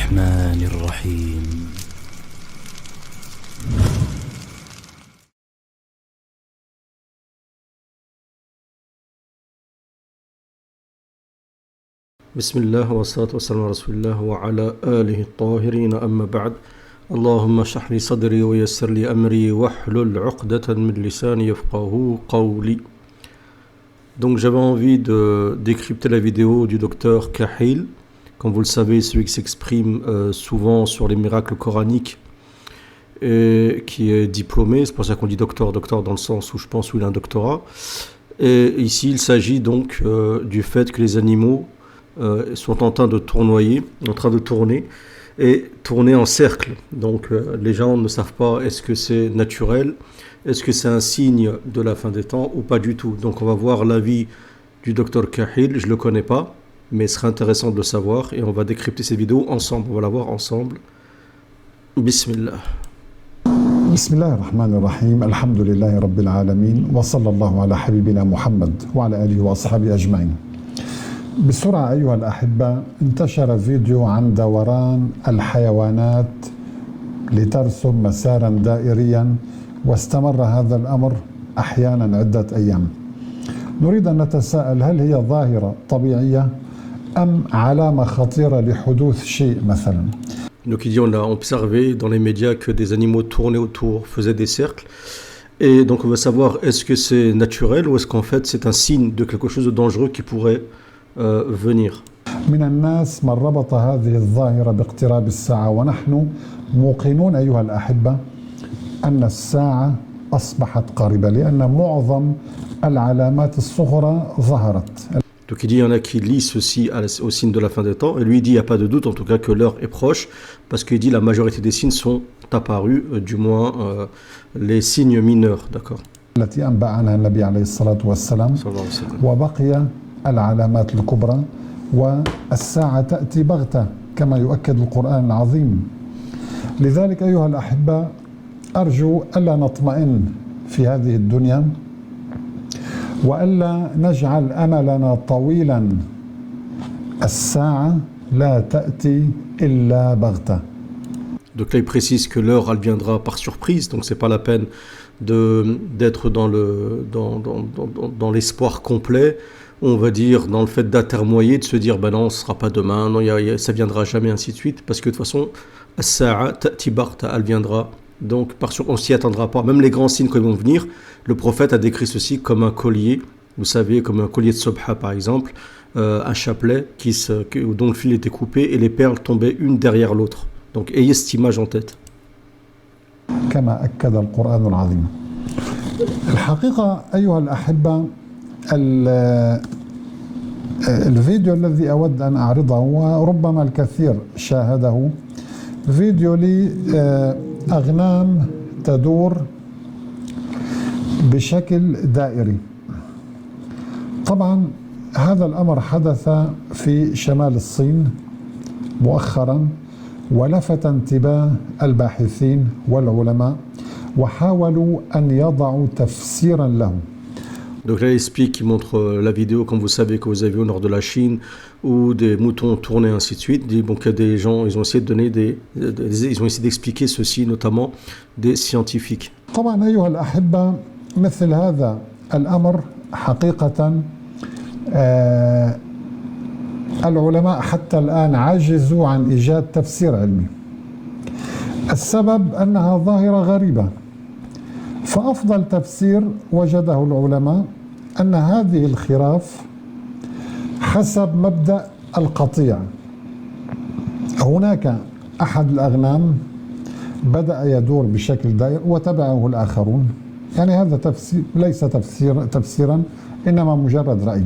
الرحمن الرحيم. بسم الله والصلاة والسلام على رسول الله وعلى آله الطاهرين أما بعد. اللهم اشرح لي صدري ويسر لي أمري واحلل عقدة من لساني يفقهوا قولي. Donc j'avais envie de décrypter la vidéo du docteur Kahil. Comme vous le savez, celui qui s'exprime souvent sur les miracles coraniques et qui est diplômé, c'est pour ça qu'on dit docteur dans le sens où je pense où il a un doctorat. Et ici il s'agit donc du fait que les animaux sont en train de tournoyer, en train de tourner et tourner en cercle. Donc les gens ne savent pas est-ce que c'est naturel, est-ce que c'est un signe de la fin des temps ou pas du tout. Donc on va voir l'avis du docteur Kahil, je ne le connais pas, mais ce serait intéressant de le savoir et on va décrypter ces vidéos ensemble, on va la voir ensemble. Bismillah. Bismillah ar-Rahman ar-Rahim, alhamdulillahi rabbil alamin, wa sallallahu ala habibina Muhammad, wa ala alihi wa ashabi ajma'in. بسرعة أيها الأحبة، انتشر فيديو عن دوران الحيوانات لترسم مسارا دائريا، واستمر هذا الأمر أحيانا عدة أيام. نريد أن نتساءل هل هي ظاهرة طبيعية أم علامة خطيرة لحدوث شيء مثلا. Donc il dit on a observé dans les médias que des animaux tournaient autour, faisaient des cercles. Et donc on veut savoir est-ce que c'est naturel ou est-ce qu'en fait c'est un signe de quelque chose de dangereux qui pourrait venir. من الناس من ربط هذه الظاهرة باقتراب الساعة، ونحن موقنون أيها الأحبة أن الساعة أصبحت قريبة لأن معظم العلامات الصغرى ظهرت. Donc il dit il y en a qui lient ceci au signe de la fin des temps et lui il dit il n'y a pas de doute en tout cas que l'heure est proche parce qu'il dit la majorité des signes sont apparus, du moins les signes mineurs, d'accord. التي أنبأ عنها النبي عليه الصلاة والسلام وبقي العلامات الكبرى والساعة تأتي بغتة كما يؤكد القرآن العظيم. لذلك أيها الأحبة أرجو ألا نطمئن في هذه الدنيا وألا نجعل أملنا طويلا. الساعة لا تأتي إلا بغتة. Donc là il précise que l'heure elle viendra par surprise, donc c'est pas la peine d'être dans l'espoir complet. On va dire dans le fait d'atermoyer, de se dire ben non, ce sera pas demain, non, ça viendra jamais, ainsi de suite, parce que de toute façon, as-sa'a ta'ti baghta, elle viendra. Donc on s'y attendra pas. Même les grands signes quand ils vont venir, le prophète a décrit ceci comme un collier, vous savez, comme un collier de sobha par exemple, un chapelet dont le fil était coupé et les perles tombaient une derrière l'autre. Donc ayez cette image en tête. كما أكد القرآن العظيم. الحقيقة أيها الأحبة الفيديو الذي أود أن أعرضه وربما الكثير شاهده فيديو لأغنام تدور بشكل دائري. طبعا هذا الأمر حدث في شمال الصين مؤخرا ولفت انتباه الباحثين والعلماء وحاولوا أن يضعوا تفسيرا له. Donc là, il explique, il montre la vidéo, comme vous savez, que vous avez au nord de la Chine, où des moutons tournaient, ainsi de suite. Donc il y a des gens, ils ont essayé de donner ils ont essayé d'expliquer ceci, notamment des scientifiques. طبعا أيها الأحبة مثل هذا الأمر حقيقة العلماء حتى الآن عجزوا عن إيجاد تفسير علمي. السبب أنها ظاهرة غريبة. فأفضل تفسير وجده العلماء أن هذه الخراف حسب مبدأ القطيع. هناك أحد الأغنام بدأ يدور بشكل دائر وتبعه الآخرون. يعني هذا تفسير ليس تفسيرا إنما مجرد رأي.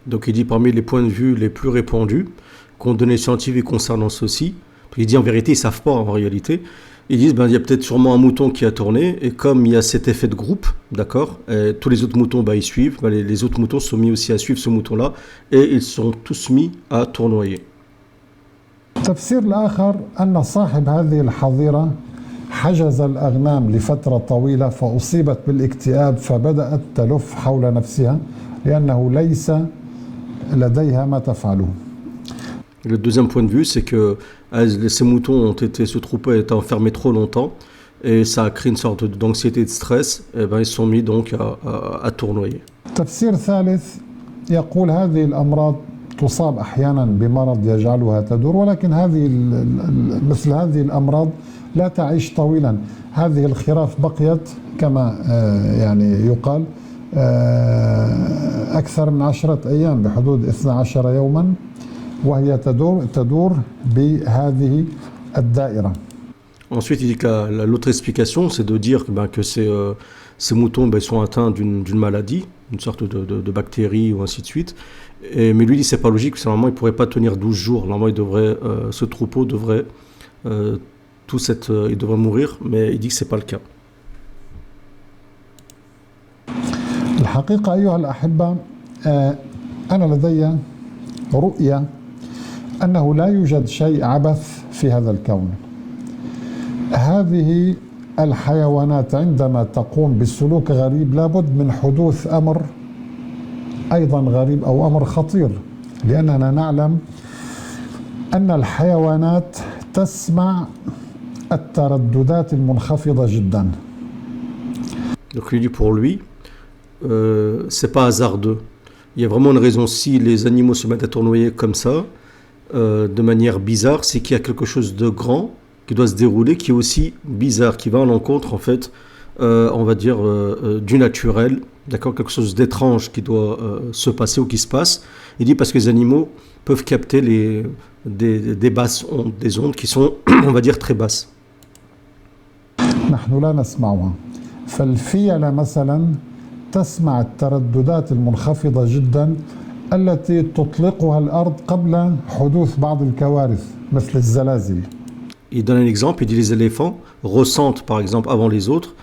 Donc il dit parmi les points de vue les plus répandus qu'ont donné les scientifiques concernant ceci, il dit en vérité ils ne savent pas en réalité, ils disent il y a peut-être sûrement un mouton qui a tourné et comme il y a cet effet de groupe, d'accord, et tous les autres moutons ils suivent, les autres moutons sont mis aussi à suivre ce mouton-là et ils sont tous mis à tournoyer. التفسير الآخر أن صاحب هذه الحظيرة حجز الأغنام لفترة طويلة فأصيبت بالاكتئاب فبدأت تلف حول نفسها لأنه ليس لديها ما تفعله. Le deuxième point de vue, c'est que ces moutons ce troupeau a été enfermé trop longtemps et ça a créé une sorte d'anxiété et de stress. Et ben, ils se sont mis donc à tournoyer. تفسير ثالث يقول هذه الأمراض تصاب أحيانا بمرض يجعلها تدور، ولكن مثل هذه الأمراض لا تعيش طويلا. هذه الخراف بقيت كما يعني يقال أكثر من 10 أيام، بحدود 12 يوما، وهي تدور بهذه الدائرة. Ensuite, il dit que l'autre explication, c'est de dire que ces moutons sont atteints d'une maladie, une sorte de bactérie ou ainsi de suite. Mais lui dit c'est pas logique, parce que normalement il ne pourrait pas tenir 12 jours. Normalement, ce troupeau devrait, il devrait mourir, mais il dit que ce n'est pas le cas. الحقيقة أيها الأحبة أنا لدي رؤية أنه لا يوجد شيء عبث في هذا الكون. هذه الحيوانات عندما تقوم بسلوك غريب لابد من حدوث أمر أيضا غريب أو أمر خطير، لأننا نعلم أن الحيوانات تسمع الترددات المنخفضة جدا. Donc il dit pour lui, c'est pas hasardeux. Il y a vraiment une raison. Si les animaux se mettent à tournoyer comme ça, de manière bizarre, c'est qu'il y a quelque chose de grand qui doit se dérouler, qui est aussi bizarre, qui va à l'encontre, en fait, on va dire, du naturel, d'accord, quelque chose d'étrange qui doit se passer ou qui se passe. Il dit parce que les animaux peuvent capter des basses ondes, des ondes qui sont, on va dire, très basses. نحن لا نسمعها، فالفيلة مثلا تسمع الترددات المنخفضة جدا التي تطلقها الأرض قبل حدوث بعض الكوارث مثل الزلازل. Il donne un exemple, il dit les éléphants ressentent par exemple avant les autres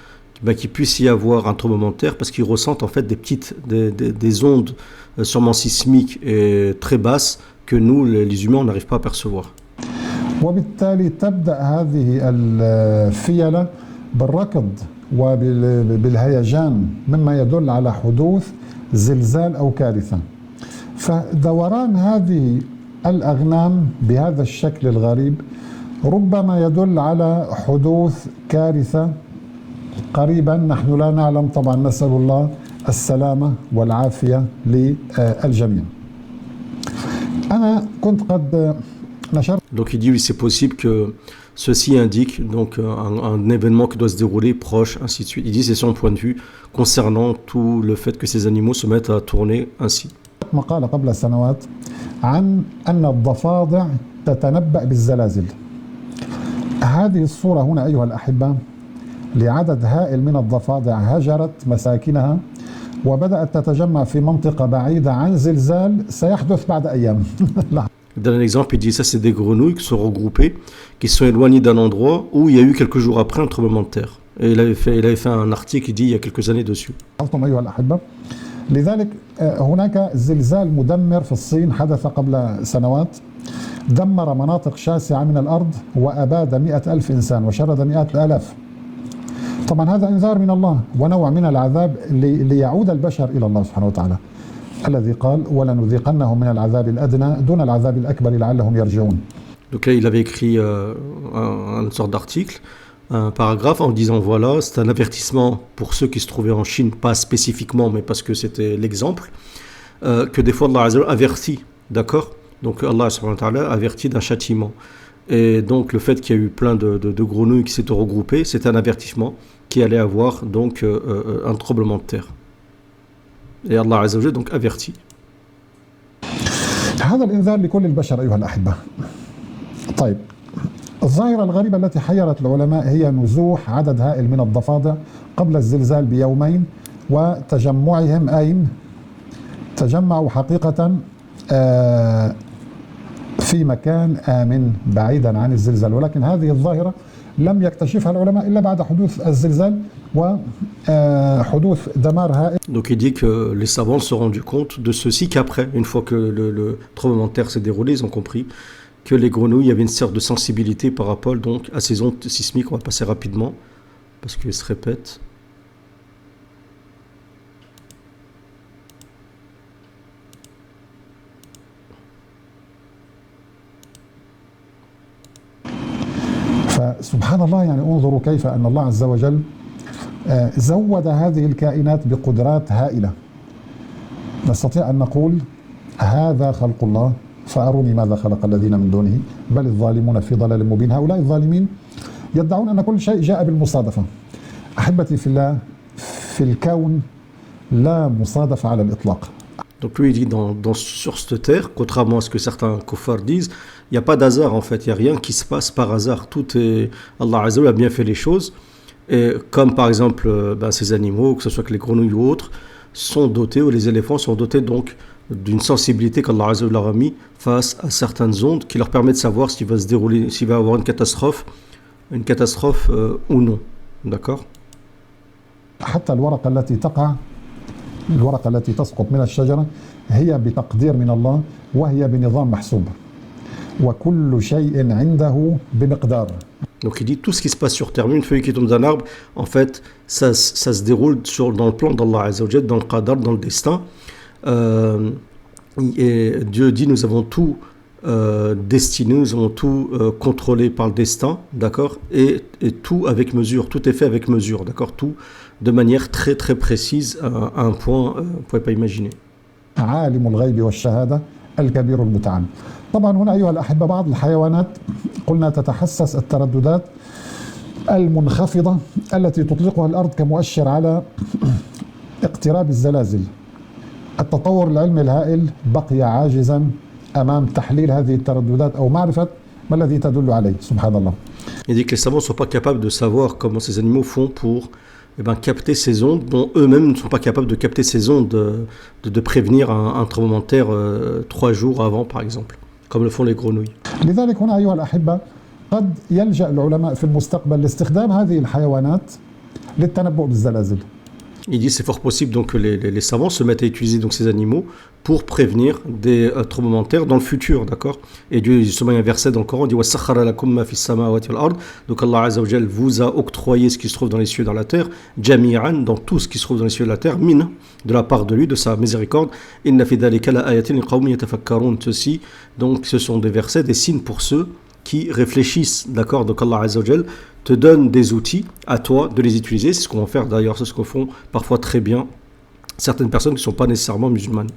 qu'il puisse y avoir un tremblement de terre parce qu'ils ressentent en fait des ondes sûrement sismiques et très basses que nous les humains on n'arrive pas à percevoir. وبالتالي تبدأ هذه الفيلة بالركض وبالهيجان مما يدل على حدوث زلزال أو كارثة. فدوران هذه الأغنام بهذا الشكل الغريب ربما يدل على حدوث كارثة قريبا، نحن لا نعلم طبعا، نسأل الله السلامة والعافية للجميع. أنا كنت قد نشرت. Donc il dit oui c'est possible que ceci indique donc un événement qui doit se dérouler proche, ainsi de suite. Il dit c'est son point de vue concernant tout le fait que ces animaux se mettent à tourner ainsi. مقالة قبل سنوات عن أن الضفادع تتنبأ بالزلازل. هذه الصورة هنا أيها الأحبة لعدد هائل من الضفادع هجرت مساكنها وبدأت تتجمع في منطقة بعيدة عن زلزال سيحدث بعد أيام. Dans un exemple, il dit ça c'est des grenouilles qui sont regroupées, qui sont éloignées d'un endroit où il y a eu quelques jours après un tremblement de terre. Et il avait fait un article, il dit il y a quelques années dessus. أيها الأحبة لذلك هناك زلزال مدمر في الصين حدث قبل سنوات، دمر مناطق شاسعة من الأرض وأباد 100,000 إنسان وشرد 100,000. طبعا هذا إنذار من الله ونوع من العذاب ليعود البشر إلى الله سبحانه وتعالى الذي قال ولنذيقنهم من العذاب الأدنى دون العذاب الأكبر لعلهم يرجعون. Donc là, il avait écrit une sorte d'article, un paragraphe en disant voilà, c'est un avertissement pour ceux qui se trouvaient en Chine, pas spécifiquement, mais parce que c'était l'exemple, que des fois Allah Azza wa Jalla avertit, d'accord? Donc Allah subhanahu wa ta'ala avertit d'un châtiment. Et donc le fait qu'il y a eu plein de grenouilles qui s'étaient regroupées, c'est un avertissement qui allait avoir donc un tremblement de terre. Et Allah Azza wa Jalla donc avertit. هذا الإنذار لكل البشر أيها الأحبة. طيب الظاهرة الغريبة التي حيرت العلماء هي نزوح عدد هائل من الضفادع قبل الزلزال بيومين وتجمعهم أين؟ تجمعوا حقيقة في مكان آمن بعيدا عن الزلزال، ولكن هذه الظاهرة لم يكتشفها العلماء إلا بعد حدوث الزلزال وحدوث دمار هائل. Donc il dit que les savants se sont rendus compte de ceci qu'après, une fois que le tremblement de terre s'est déroulé, ils ont compris que les grenouilles avaient une sorte de sensibilité par rapport donc, à ces ondes sismiques. On va passer rapidement parce qu'elles se répètent. وسبحان الله يعني انظروا كيف أن الله عز وجل زود هذه الكائنات بقدرات هائلة. نستطيع أن نقول هذا خلق الله فأروني ماذا خلق الذين من دونه بل الظالمون في ضلال مبين. هؤلاء الظالمين يدعون أن كل شيء جاء بالمصادفة. أحبتي في الله، في الكون لا مصادفة على الإطلاق. Donc lui il dit sur cette terre, contrairement à ce que certains kuffars disent, il n'y a pas d'hasard en fait, il n'y a rien qui se passe par hasard. Tout est, Allah Azza wa Jalla a bien fait les choses. Et comme par exemple ces animaux, que ce soit que les grenouilles ou autres, sont dotés, ou les éléphants sont dotés donc d'une sensibilité qu'Allah Azza wa Jalla leur a mis face à certaines ondes qui leur permet de savoir s'il va se dérouler, s'il va y avoir une catastrophe ou non. D'accord? حتى الورقة التي تسقط من الشجرة هي بتقدير من الله وهي بنظام محسوب وكل شيء عنده بمقدار. Donc il dit tout ce qui se passe sur terre, une feuille qui tombe d'un arbre, en fait ça se déroule dans le plan d'Allah Azza wa Jalla, dans le qadar, dans le destin. Et Dieu dit nous avons tout destiné, nous avons tout contrôlé par le destin, d'accord, et tout avec mesure, tout est fait avec mesure, d'accord, tout de manière très très précise à un point vous ne pouvez pas imaginer. عالم الغيب والشهادة الكبير المتعال. طبعا هنا أيها الأحبة بعض الحيوانات قلنا تتحسس الترددات المنخفضة التي تطلقها الأرض كمؤشر على اقتراب الزلازل. التطور العلمي الهائل بقي عاجزا أمام تحليل هذه الترددات أو معرفة ما الذي تدل عليه. سبحان الله. Il dit que les savants ne sont pas capables de savoir comment ces animaux font pour capter ces ondes, dont eux-mêmes ne sont pas capables de capter ces ondes, de prévenir un tremblement de terre 3 jours avant, par exemple, comme le font les grenouilles. لذلك هنا أيها الأحبة قد يلجأ العلماء في المستقبل لاستخدام هذه الحيوانات للتنبؤ بالزلازل. Il dit c'est fort possible donc que les savants se mettent à utiliser donc ces animaux pour prévenir des tremblements de terre dans le futur, d'accord. Et Dieu justement il y a un verset dans le Coran, il dit وَسَخَّرَ لَكُم مَا فِي السَّمَاوَاتِ وَالْأَرْضِ. Donc Allah Azza wa Jal vous a octroyé ce qui se trouve dans les cieux et dans la terre, jami'an, dans tout ce qui se trouve dans les cieux et dans la terre, min, de la part de lui, de sa miséricorde. Inna fi dhalika la ayatin liqawmin yatafakkarun. Ceci donc ce sont des versets, des signes pour ceux qui réfléchissent, d'accord. Donc Allah Azza wa Jal te donne des outils à toi de les utiliser. C'est ce qu'on va faire d'ailleurs, c'est ce qu'on font parfois très bien certaines personnes qui ne sont pas nécessairement musulmanes.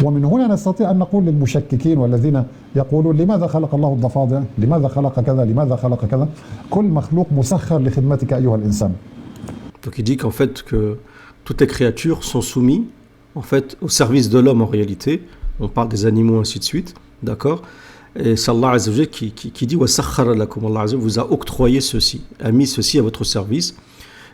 ومن هنا نستطيع أن نقول للمشككين والذين يقولون لماذا خلق الله الضفادع؟ لماذا خلق كذا؟ لماذا خلق كذا؟ كل مخلوق مسخر لخدمتك أيها الإنسان. Donc il dit qu'en fait que toutes les créatures sont soumises en fait au service de l'homme en réalité. On parle des animaux ainsi de suite, d'accord. Et c'est Allah Azza wa Jalla qui dit وَسَخَّرَ لَكُمْ. Allah Azza wa Jalla vous a octroyé ceci, a mis ceci à votre service.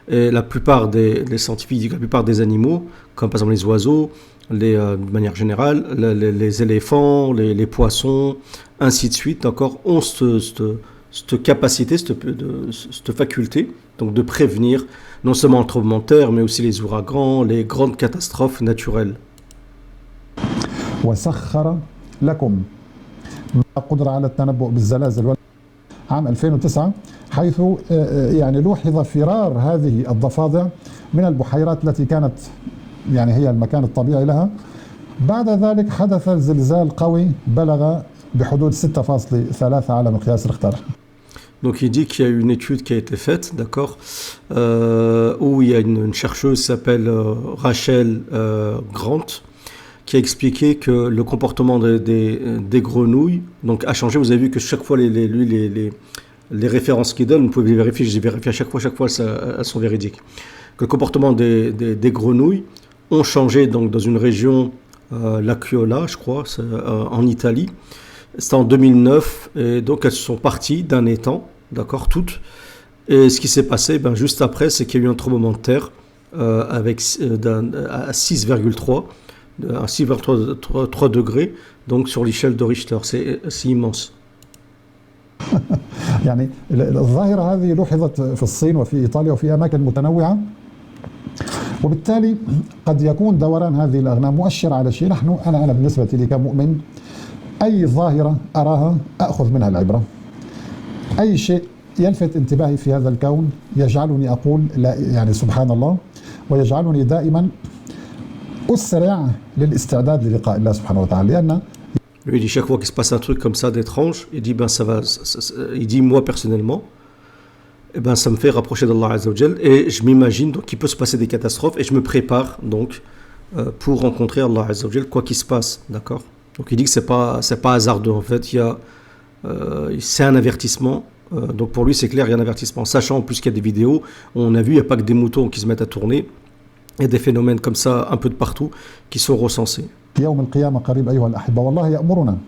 Et la plupart des scientifiques disent que la plupart des animaux, comme par exemple les oiseaux, de manière générale, les éléphants, les poissons, ainsi de suite, d'accord, ont cette capacité, cette faculté donc de prévenir non seulement le tremblement de terre, mais aussi les ouragans, les grandes catastrophes naturelles. وسخر لكم قدرة على التنبؤ بالزلازل عام 2009 حيث يعني لوحظ فرار هذه الضفادع من البحيرات التي كانت يعني هي المكان الطبيعي لها. بعد ذلك حدث زلزال قوي بلغ بحدود 6.3 على مقياس ريختر. Donc il dit qu'il y a une étude qui a été faite, d'accord, où il y a une chercheuse qui s'appelle Rachel Grant, qui a expliqué que le comportement des grenouilles donc, a changé. Vous avez vu que chaque fois les références qu'il donne, vous pouvez les vérifier, je les vérifie à chaque fois elles sont véridiques. Que le comportement des grenouilles ont changé donc, dans une région, l'Aquiola, je crois, en Italie. C'était en 2009, et donc elles sont parties d'un étang, d'accord, toutes. Et ce qui s'est passé, juste après, c'est qu'il y a eu un tremblement de terre à 6,3 degrés, donc sur l'échelle de Richter. C'est immense. يعني الظاهرة هذه لوحظت في الصين وفي إيطاليا وفي أماكن متنوعة، وبالتالي قد يكون دوران هذه الأغنام مؤشر على شيء. أنا بالنسبة لي كمؤمن أي ظاهرة أراها أخذ منها العبرة. أي شيء يلفت انتباهي في هذا الكون يجعلني أقول لا يعني سبحان الله، ويجعلني دائما أسرع للاستعداد للقاء الله سبحانه وتعالى. لأن lui il dit chaque fois qu'il se passe un truc comme ça d'étrange, il dit il dit moi personnellement, eh ben, ça me fait rapprocher d'Allah Azza wa Jal et je m'imagine donc qu'il peut se passer des catastrophes et je me prépare donc pour rencontrer Allah Azza wa Jal quoi qu'il se passe, d'accord. Donc il dit que c'est pas hasardeux en fait, c'est un avertissement. Donc pour lui c'est clair, il y a un avertissement. Sachant en plus qu'il y a des vidéos, on a vu il n'y a pas que des moutons qui se mettent à tourner, il y a des phénomènes comme ça un peu de partout qui sont recensés. يوم القيامة قريب أيها الأحبة والله يأمرنا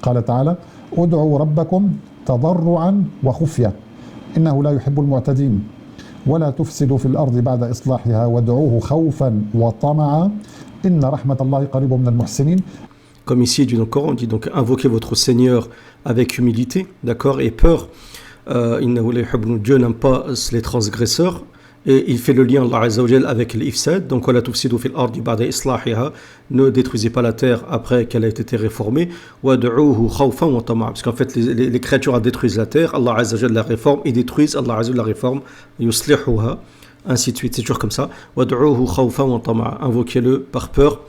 قال تعالى ادعوا ربكم تضرعا وخفية إنه لا يحب المعتدين ولا تفسدوا في الأرض بعد إصلاحها وادعوه خوفا وطمعا إن رحمة الله قريب من المحسنين. Comme ici dans le Coran, on dit donc invoquez votre Seigneur avec humilité, d'accord, et peur. Dieu n'aime pas les transgresseurs. Et il fait le lien Allah Azza wa Jal avec l'ifsad, donc ne détruisez pas la terre après qu'elle a été réformée, parce qu'en fait les créatures détruisent la terre, Allah Azza wa Jal la réforme, ils détruisent, Allah Azza wa Jal la réforme, ainsi de suite, c'est toujours comme ça. Invoquez-le par peur,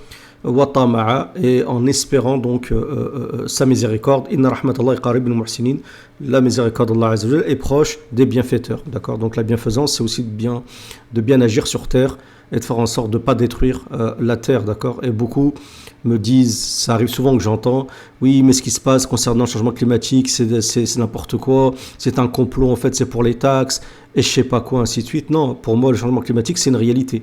et en espérant donc sa miséricorde. Inna rahmatallahi qarib min muhsinin. La miséricorde d'Allah Azza wa Jal est proche des bienfaiteurs, d'accord. Donc la bienfaisance c'est aussi de bien agir sur terre et de faire en sorte de ne pas détruire la terre, d'accord. Et beaucoup me disent, ça arrive souvent que j'entends, oui mais ce qui se passe concernant le changement climatique c'est n'importe quoi, c'est un complot en fait, c'est pour les taxes et je sais pas quoi, ainsi de suite. Non, pour moi le changement climatique c'est une réalité.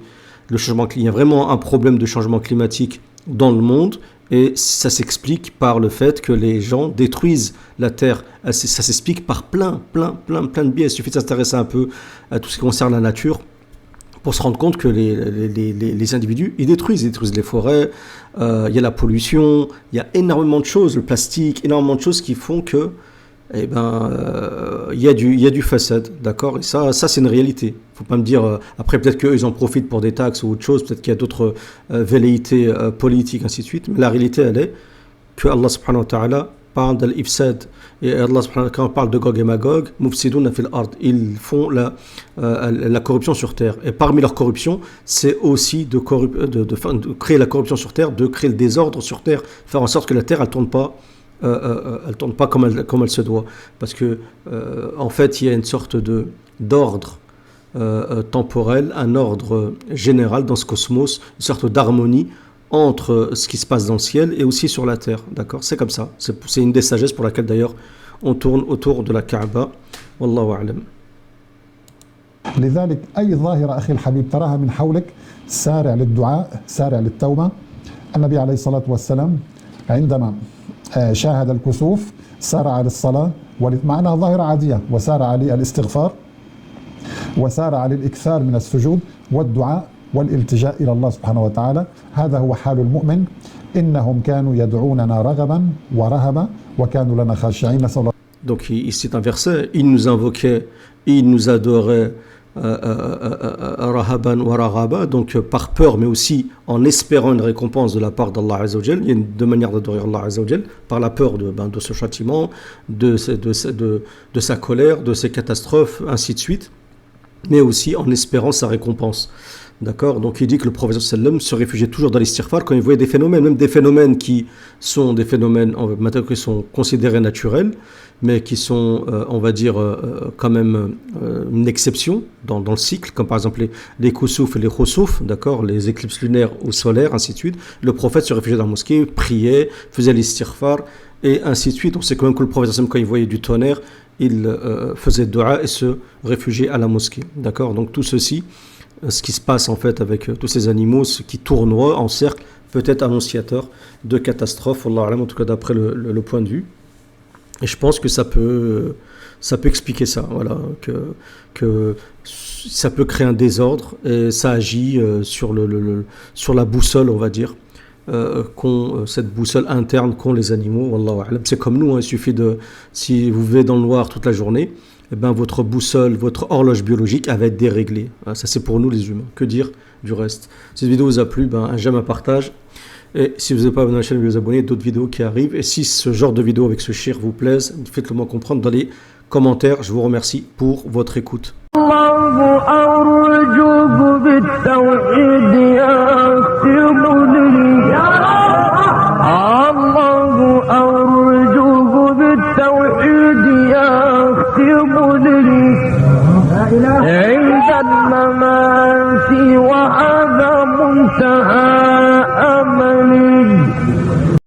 Il y a vraiment un problème de changement climatique dans le monde et ça s'explique par le fait que les gens détruisent la terre. Ça s'explique par plein de biais. Il suffit de s'intéresser un peu à tout ce qui concerne la nature pour se rendre compte que les individus, ils détruisent les forêts, il y a la pollution, il y a énormément de choses, le plastique, énormément de choses qui font que il y a du façade, d'accord. Et ça c'est une réalité. Faut pas me dire après peut-être qu'eux ils en profitent pour des taxes ou autre chose, peut-être qu'il y a d'autres velléités politiques ainsi de suite. Mais la réalité elle est que Allah subhanahu wa ta'ala parle de l'ifsad et Allah subhanahu wa ta'ala quand on parle de Gog et Magog, mufsiduna fil ard, ils font la corruption sur terre. Et parmi leur corruption, c'est aussi de créer la corruption sur terre, de créer le désordre sur terre, faire en sorte que la terre elle tourne pas comme elle se doit, parce que en fait il y a une sorte d'ordre temporel, un ordre général dans ce cosmos, une sorte d'harmonie entre ce qui se passe dans le ciel et aussi sur la terre, d'accord. C'est comme ça, c'est une des sagesses pour laquelle d'ailleurs on tourne autour de la Kaaba. Wallahu a'lam. لذلك أي ظاهرة أخي الحبيب تراها من حولك سارع للدعاء سارع للتوبة. النبي عليه الصلاة والسلام عندما شاهد الكسوف سارع للصلاة معناها ظاهرة عادية وسارع للاستغفار وسارع للإكثار من السجود والدعاء والالتجاء إلى الله سبحانه وتعالى. هذا هو حال المؤمن. إنهم كانوا يدعوننا رغبا ورهبا وكانوا لنا خاشعين. Donc il cite un verset, il nous invoquait, il nous adorait rahaban wa raghaba, donc par peur mais aussi en espérant une récompense de la part d'Allah Azza wa Jal. Il y a deux manières d'adorer Allah Azza wa Jal, par la peur de ce châtiment, de sa colère, de ses catastrophes, ainsi de suite, mais aussi en espérant sa récompense. D'accord. Donc il dit que le prophète sallam se réfugiait toujours dans l'istighfar quand il voyait des phénomènes, même des phénomènes qui sont des phénomènes maintenant qui sont considérés naturels, mais qui sont, on va dire, quand même une exception dans le cycle, comme par exemple les kusuf et les khusuf, d'accord, les éclipses lunaires ou solaires, ainsi de suite. Le prophète se réfugiait dans la mosquée, priait, faisait l'istighfar, et ainsi de suite. On sait quand même que le prophète sallam, quand il voyait du tonnerre, il faisait dua et se réfugiait à la mosquée, d'accord. Donc tout ceci, ce qui se passe en fait avec tous ces animaux qui tournoient en cercle, peut être annonciateur de catastrophes, Allah alam, en tout cas d'après le point de vue. Et je pense que ça peut expliquer ça, voilà, que ça peut créer un désordre et ça agit sur la boussole, on va dire, cette boussole interne qu'ont les animaux. Wallahu a'lam. C'est comme nous, hein, il suffit si vous vivez dans le noir toute la journée, eh ben votre boussole, votre horloge biologique elle va être déréglée. Ça c'est pour nous les humains. Que dire du reste? Si cette vidéo vous a plu, un j'aime, un partage. Et si vous n'êtes pas abonné à la chaîne, vous abonnez, d'autres vidéos qui arrivent. Et si ce genre de vidéo avec ce shir vous plaise, faites-le moi comprendre dans les commentaires. Je vous remercie pour votre écoute. يا عند الممات وهذا منتهى